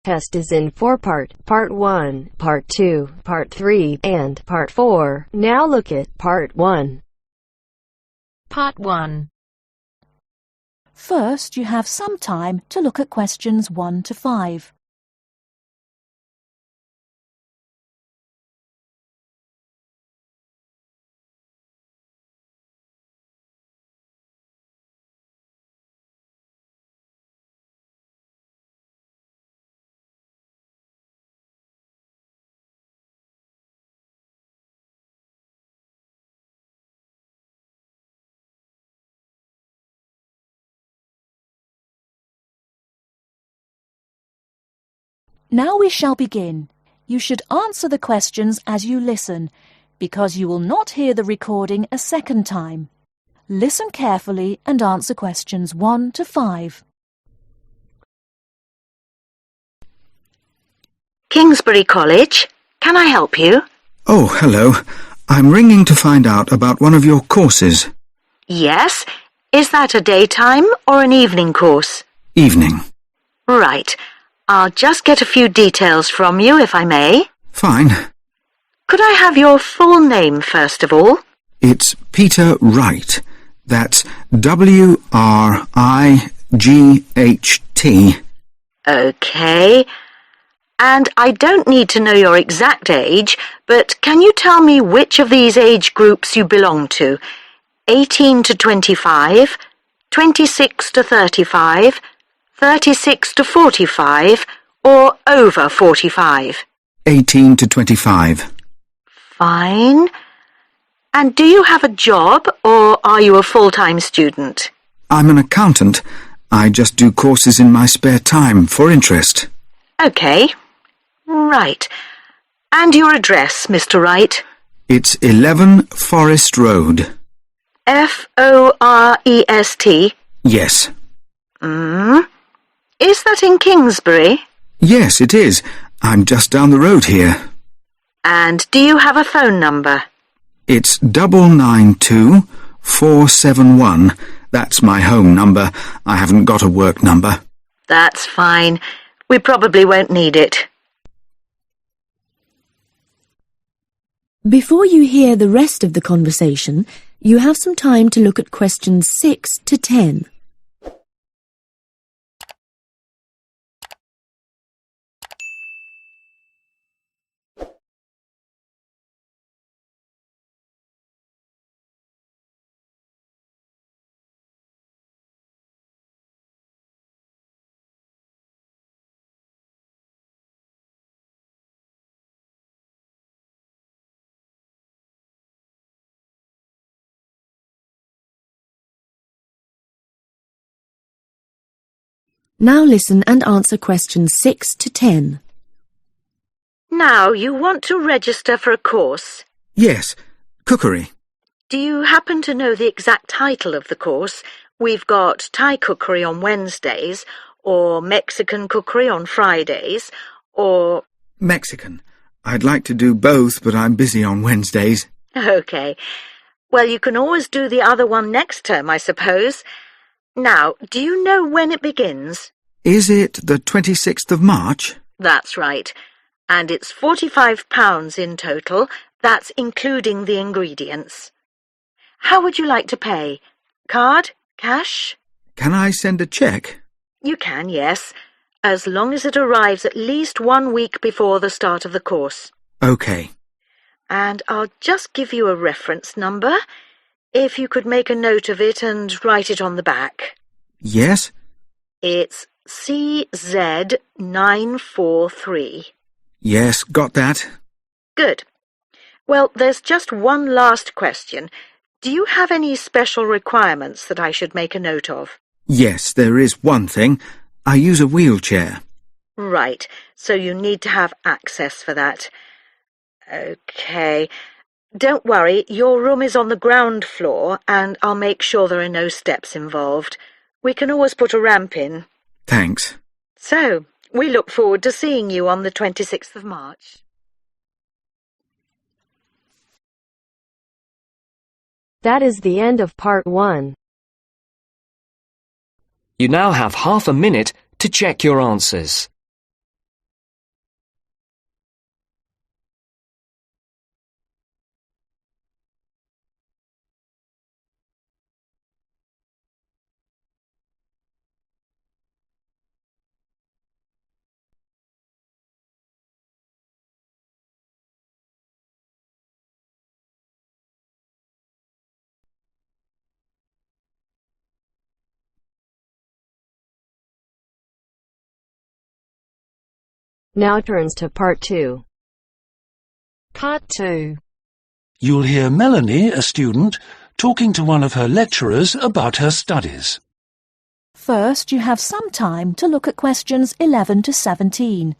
Test is in 4-part, Part 1, Part 2, Part 3, and Part 4. Now look at Part 1. Part 1. First, you have some time to look at questions 1 to 5. Now we shall begin. You should answer the questions as you listen, because you will not hear the recording a second time. Listen carefully and answer questions 1 to 5. Kingsbury College, can I help you? Oh, hello. I'm ringing to find out about one of your courses. Yes. Is that a daytime or an evening course? Evening. Right. I'll just get a few details from you, if I may. Fine. Could I have your full name, first of all? It's Peter Wright. That's W-R-I-G-H-T. OK. And I don't need to know your exact age, but can you tell me which of these age groups you belong to? 18 to 25, 26 to 35, 36 to 45, or over 45? 18 to 25. Fine. And do you have a job, or are you a full-time student? I'm an accountant. I just do courses in my spare time for interest. OK. Right. And your address, Mr. Wright? It's 11 Forest Road. F-O-R-E-S-T? Yes. Is that in Kingsbury? Yes, it is. I'm just down the road here. And do you have a phone number? It's 992-471. That's my home number. I haven't got a work number. That's fine. We probably won't need it. Before you hear the rest of the conversation, you have some time to look at questions 6 to 10. Now listen and answer questions 6 to 10. Now, you want to register for a course. Yes, cookery. Do you happen to know the exact title of the course? We've got Thai cookery on Wednesdays, or Mexican cookery on Fridays, or... Mexican. I'd like to do both, but I'm busy on Wednesdays. OK. Well, you can always do the other one next term, I suppose. Now, do you know when it begins? Is it the 26th of March? That's right. And it's £45 in total. That's including the ingredients. How would you like to pay? Card? Cash? Can I send a cheque? You can, yes, as long as it arrives at least 1 week before the start of the course. OK. And I'll just give you a reference number. If you could make a note of it and write it on the back. Yes? It's CZ943. Yes, got that. Good. Well, there's just one last question. Do you have any special requirements that I should make a note of? Yes, there is one thing. I use a wheelchair. Right, so you need to have access for that. OK. Don't worry, your room is on the ground floor, and I'll make sure there are no steps involved. We can always put a ramp in. Thanks. So, we look forward to seeing you on the 26th of March. That is the end of Part 1. You now have half a minute to check your answers. Now turns to Part 2. Part 2. You'll hear Melanie, a student, talking to one of her lecturers about her studies. First, you have some time to look at questions 11 to 17.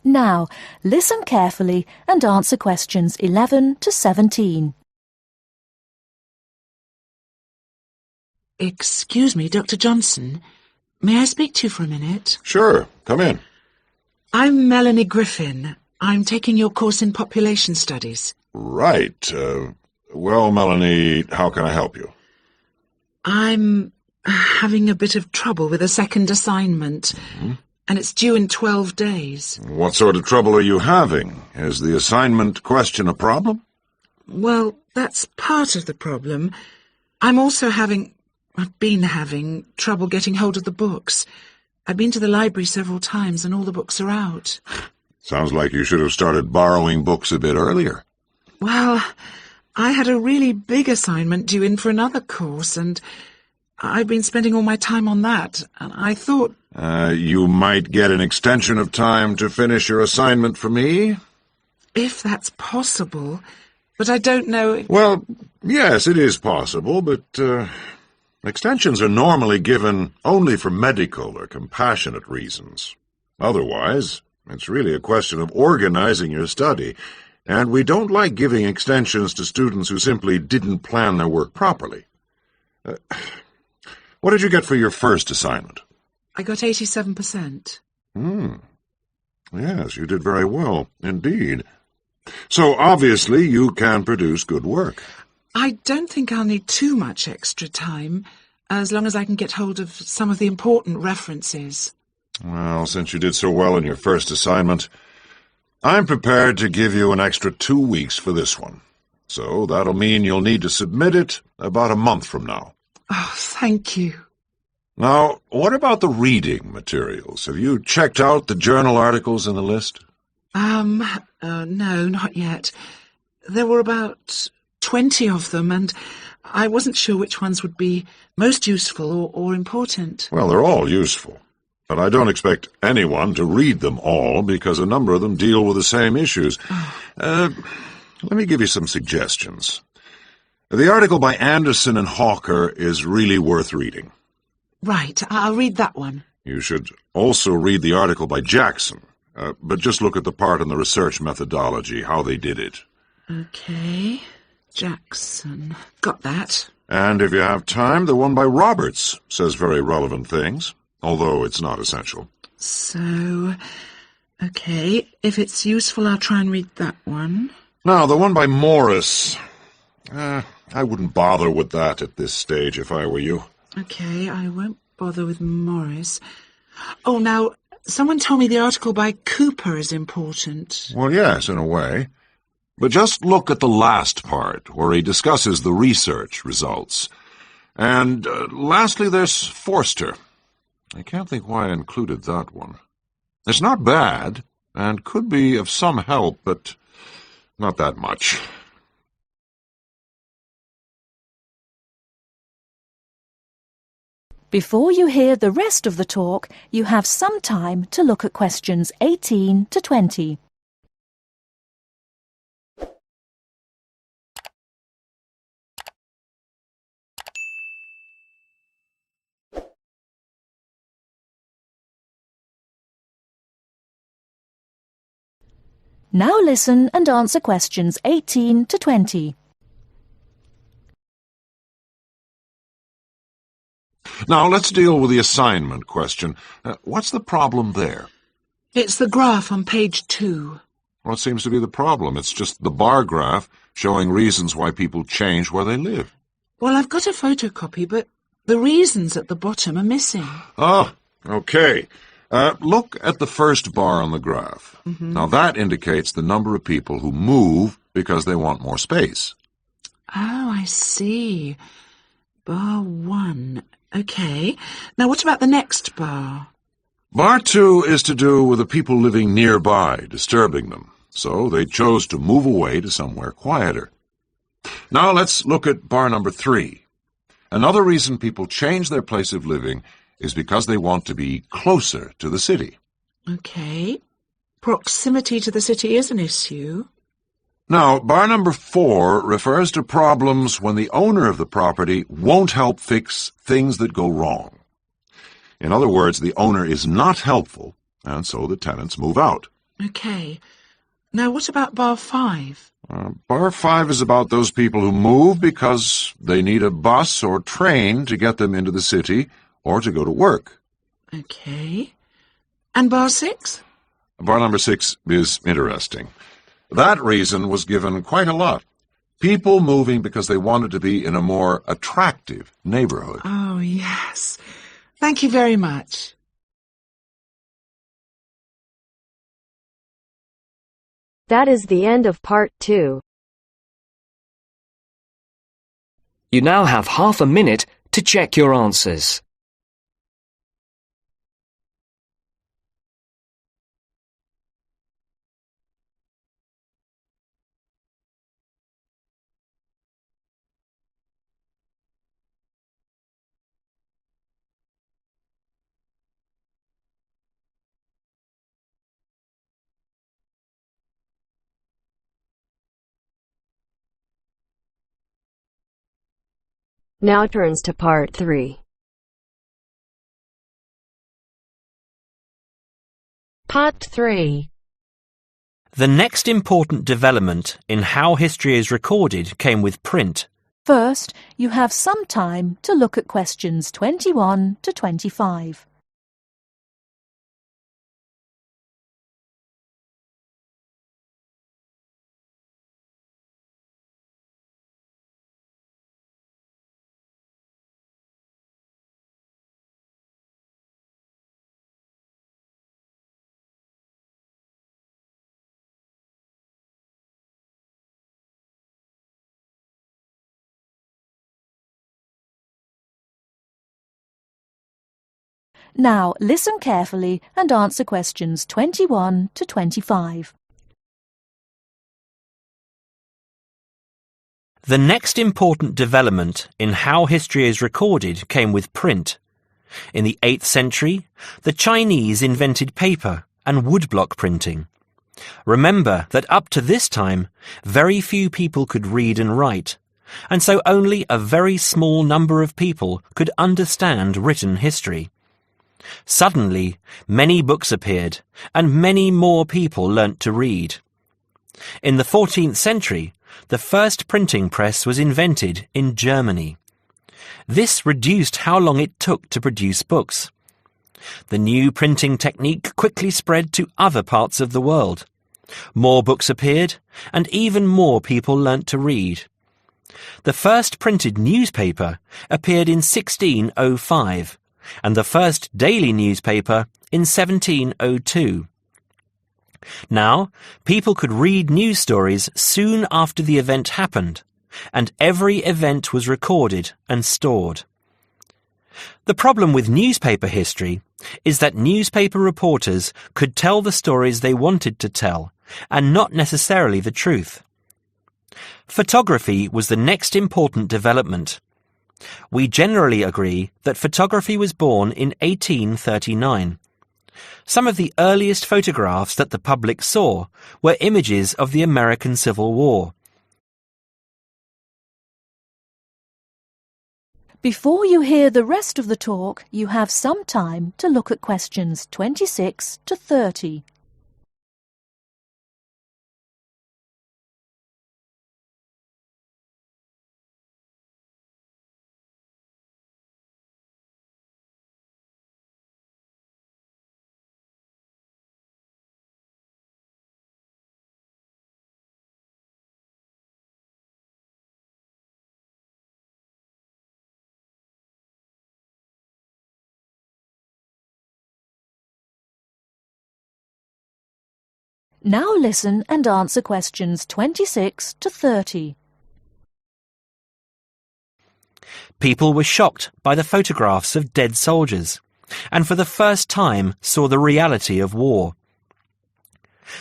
Now, listen carefully and answer questions 11 to 17. Excuse me, Dr. Johnson. May I speak to you for a minute? Sure, come in. I'm Melanie Griffin. I'm taking your course in population studies. Right. Well, Melanie, how can I help you? I'm having a bit of trouble with a second assignment, and it's due in 12 days. What sort of trouble are you having? Is the assignment question a problem? Well, that's part of the problem. I've been having trouble getting hold of the books. I've been to the library several times and all the books are out. Sounds like you should have started borrowing books a bit earlier. Well, I had a really big assignment due in for another course, and I've been spending all my time on that, and I thought... You might get an extension of time to finish your assignment for me? If that's possible, but I don't know... Well, yes, it is possible, but extensions are normally given only for medical or compassionate reasons. Otherwise, it's really a question of organizing your study, and we don't like giving extensions to students who simply didn't plan their work properly. What did you get for your first assignment? I got 87%. Yes, you did very well, indeed. So, obviously, you can produce good work. I don't think I'll need too much extra time, as long as I can get hold of some of the important references. Well, since you did so well in your first assignment, I'm prepared to give you an extra 2 weeks for this one. So that'll mean you'll need to submit it about a month from now. Oh, thank you. Now, what about the reading materials? Have you checked out the journal articles in the list? No, not yet. There were about 20 of them, and I wasn't sure which ones would be most useful or important. Well, they're all useful, but I don't expect anyone to read them all because a number of them deal with the same issues. Let me give you some suggestions. The article by Anderson and Hawker is really worth reading. Right, I'll read that one. You should also read the article by Jackson, but just look at the part on the research methodology, how they did it. Okay, Jackson. Got that. And if you have time, the one by Roberts says very relevant things, although it's not essential. So, okay, if it's useful, I'll try and read that one. Now, the one by Morris, I wouldn't bother with that at this stage if I were you. Okay, I won't bother with Morris. Oh, now, someone told me the article by Cooper is important. Well, yes, in a way. But just look at the last part, where he discusses the research results. And lastly, there's Forster. I can't think why I included that one. It's not bad, and could be of some help, but not that much. Before you hear the rest of the talk, you have some time to look at questions 18 to 20. Now listen and answer questions 18 to 20. Now, let's deal with the assignment question. What's the problem there? It's the graph on page 2. What seems to be the problem? It's just the bar graph showing reasons why people change where they live. Well, I've got a photocopy, but the reasons at the bottom are missing. Oh, okay. Look at the first bar on the graph. Now that indicates the number of people who move because they want more space. Oh, I see. Bar 1. Okay. Now what about the next bar? Bar 2 is to do with the people living nearby, disturbing them. So they chose to move away to somewhere quieter. Now let's look at bar number 3. Another reason people change their place of living is because they want to be closer to the city. Okay. Proximity to the city is an issue. Now, bar number 4 refers to problems when the owner of the property won't help fix things that go wrong. In other words, the owner is not helpful, and so the tenants move out. Okay. Now what about bar 5? Bar 5 is about those people who move because they need a bus or train to get them into the city or to go to work. Okay. And bar 6? Bar number 6 is interesting. That reason was given quite a lot. People moving because they wanted to be in a more attractive neighborhood. Oh, yes. Thank you very much. That is the end of part 2. You now have half a minute to check your answers. Now turns to part 3. Part 3. The next important development in how history is recorded came with print. First, you have some time to look at questions 21 to 25. Now, listen carefully and answer questions 21 to 25. The next important development in how history is recorded came with print. In the 8th century, the Chinese invented paper and woodblock printing. Remember that up to this time, very few people could read and write, and so only a very small number of people could understand written history. Suddenly, many books appeared, and many more people learnt to read. In the 14th century, the first printing press was invented in Germany. This reduced how long it took to produce books. The new printing technique quickly spread to other parts of the world. More books appeared, and even more people learnt to read. The first printed newspaper appeared in 1605, and the first daily newspaper in 1702. Now, people could read news stories soon after the event happened, and every event was recorded and stored. The problem with newspaper history is that newspaper reporters could tell the stories they wanted to tell, and not necessarily the truth. Photography was the next important development. We generally agree that photography was born in 1839. Some of the earliest photographs that the public saw were images of the American Civil War. Before you hear the rest of the talk, you have some time to look at questions 26 to 30. Now listen and answer questions 26 to 30. People were shocked by the photographs of dead soldiers, and for the first time saw the reality of war.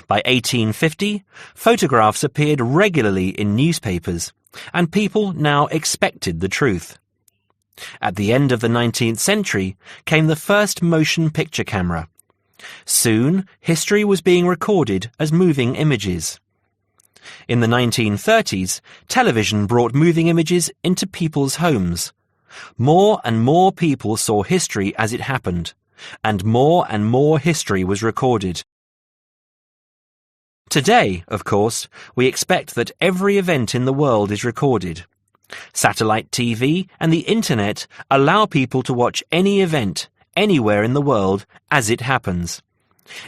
By 1850, photographs appeared regularly in newspapers, and people now expected the truth. At the end of the 19th century came the first motion picture camera. Soon, history was being recorded as moving images. In the 1930s, television brought moving images into people's homes. More and more people saw history as it happened, and more history was recorded. Today, of course, we expect that every event in the world is recorded. Satellite TV and the Internet allow people to watch any event, anywhere in the world, as it happens.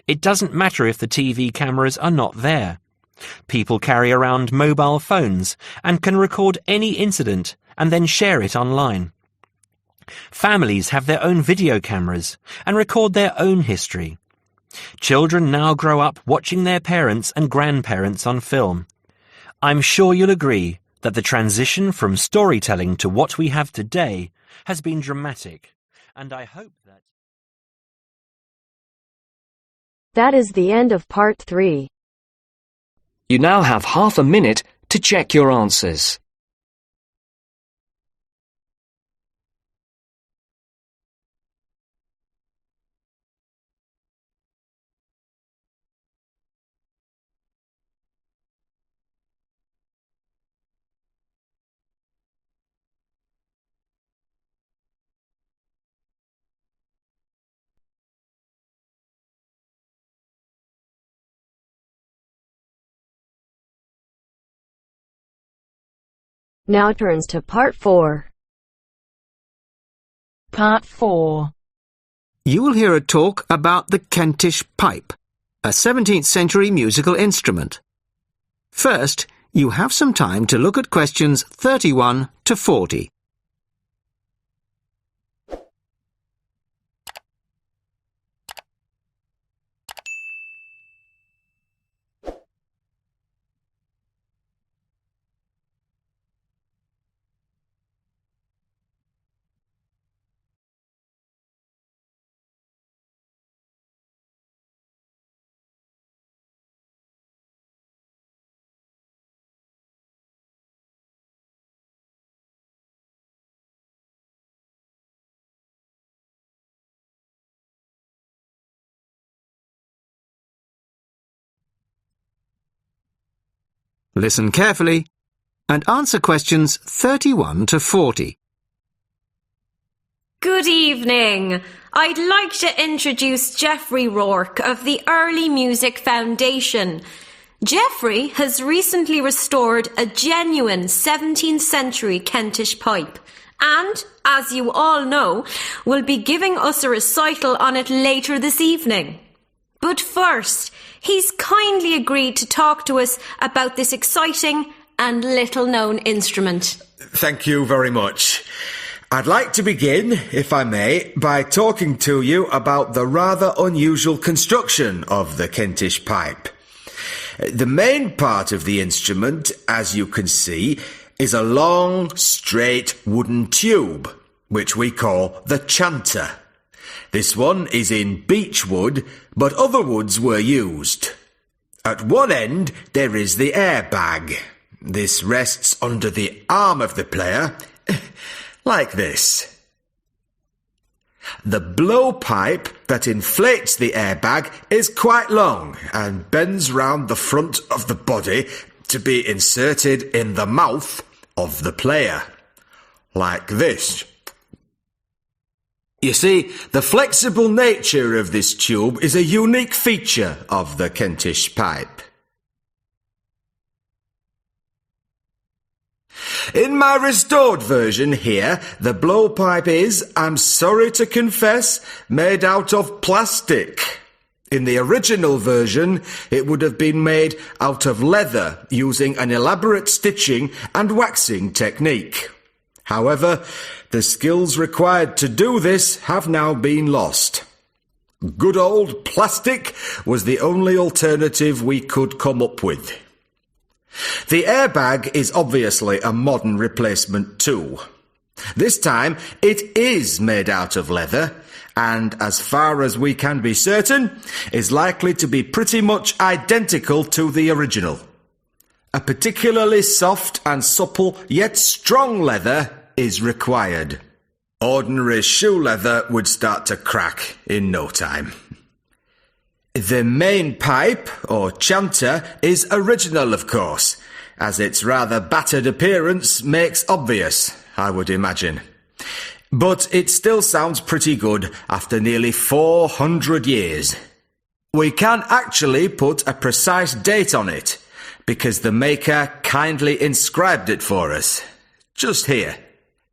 It doesn't matter if the TV cameras are not there. People carry around mobile phones and can record any incident and then share it online. Families have their own video cameras and record their own history. Children now grow up watching their parents and grandparents on film. I'm sure you'll agree that the transition from storytelling to what we have today has been dramatic, and I hope that... That is the end of part 3. You now have half a minute to check your answers. Now turns to part 4. Part 4. You will hear a talk about the Kentish pipe, a 17th century musical instrument. First, you have some time to look at questions 31 to 40. Listen carefully and answer questions 31 to 40. Good evening. I'd like to introduce Geoffrey Rourke of the Early Music Foundation. Geoffrey has recently restored a genuine 17th century Kentish pipe and, as you all know, will be giving us a recital on it later this evening. But first, he's kindly agreed to talk to us about this exciting and little-known instrument. Thank you very much. I'd like to begin, if I may, by talking to you about the rather unusual construction of the Kentish pipe. The main part of the instrument, as you can see, is a long, straight wooden tube, which we call the chanter. This one is in beech wood, but other woods were used. At one end there is the airbag. This rests under the arm of the player, like this. The blowpipe that inflates the airbag is quite long and bends round the front of the body to be inserted in the mouth of the player, like this. You see, the flexible nature of this tube is a unique feature of the Kentish pipe. In my restored version here, the blowpipe is, I'm sorry to confess, made out of plastic. In the original version, it would have been made out of leather using an elaborate stitching and waxing technique. However, the skills required to do this have now been lost. Good old plastic was the only alternative we could come up with. The airbag is obviously a modern replacement too. This time it is made out of leather, and as far as we can be certain, is likely to be pretty much identical to the original. A particularly soft and supple yet strong leather is required. Ordinary shoe leather would start to crack in no time. The main pipe, or chanter, is original, of course, as its rather battered appearance makes obvious, I would imagine. But it still sounds pretty good after nearly 400 years. We can actually put a precise date on it, because the maker kindly inscribed it for us. Just here.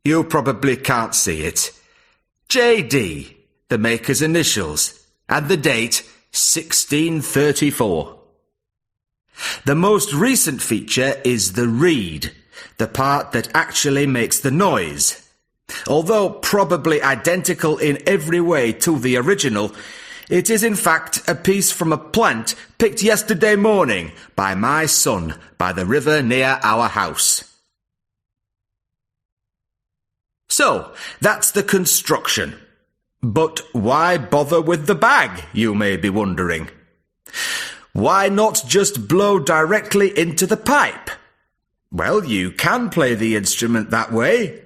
You probably can't see it. JD, the maker's initials, and the date 1634. The most recent feature is the reed, the part that actually makes the noise. Although probably identical in every way to the original, it is in fact a piece from a plant picked yesterday morning by my son by the river near our house. So, that's the construction. But why bother with the bag, you may be wondering? Why not just blow directly into the pipe? Well, you can play the instrument that way.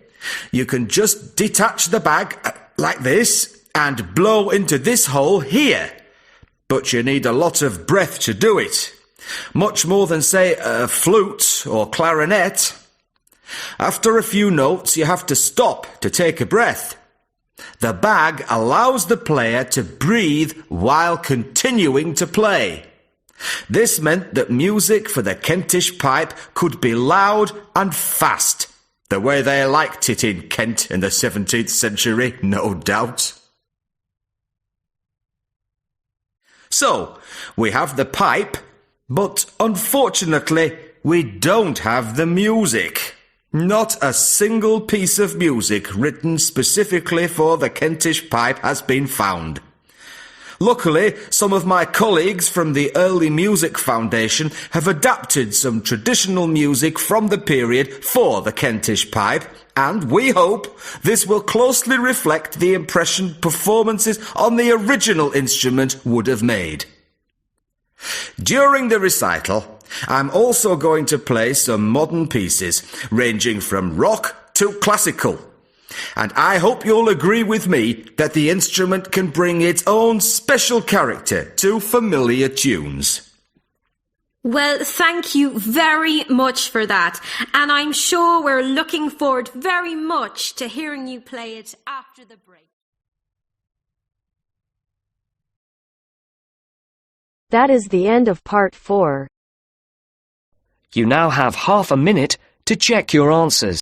You can just detach the bag like this and blow into this hole here. But you need a lot of breath to do it. Much more than, say, a flute or clarinet. After a few notes, you have to stop to take a breath. The bag allows the player to breathe while continuing to play. This meant that music for the Kentish pipe could be loud and fast, the way they liked it in Kent in the 17th century, no doubt. So, we have the pipe, but unfortunately, we don't have the music. Not a single piece of music written specifically for the Kentish pipe has been found. Luckily, some of my colleagues from the Early Music Foundation have adapted some traditional music from the period for the Kentish pipe, and we hope this will closely reflect the impression performances on the original instrument would have made. During the recital, I'm also going to play some modern pieces, ranging from rock to classical. And I hope you'll agree with me that the instrument can bring its own special character to familiar tunes. Well, thank you very much for that. And I'm sure we're looking forward very much to hearing you play it after the break. That is the end of part 4. You now have half a minute to check your answers.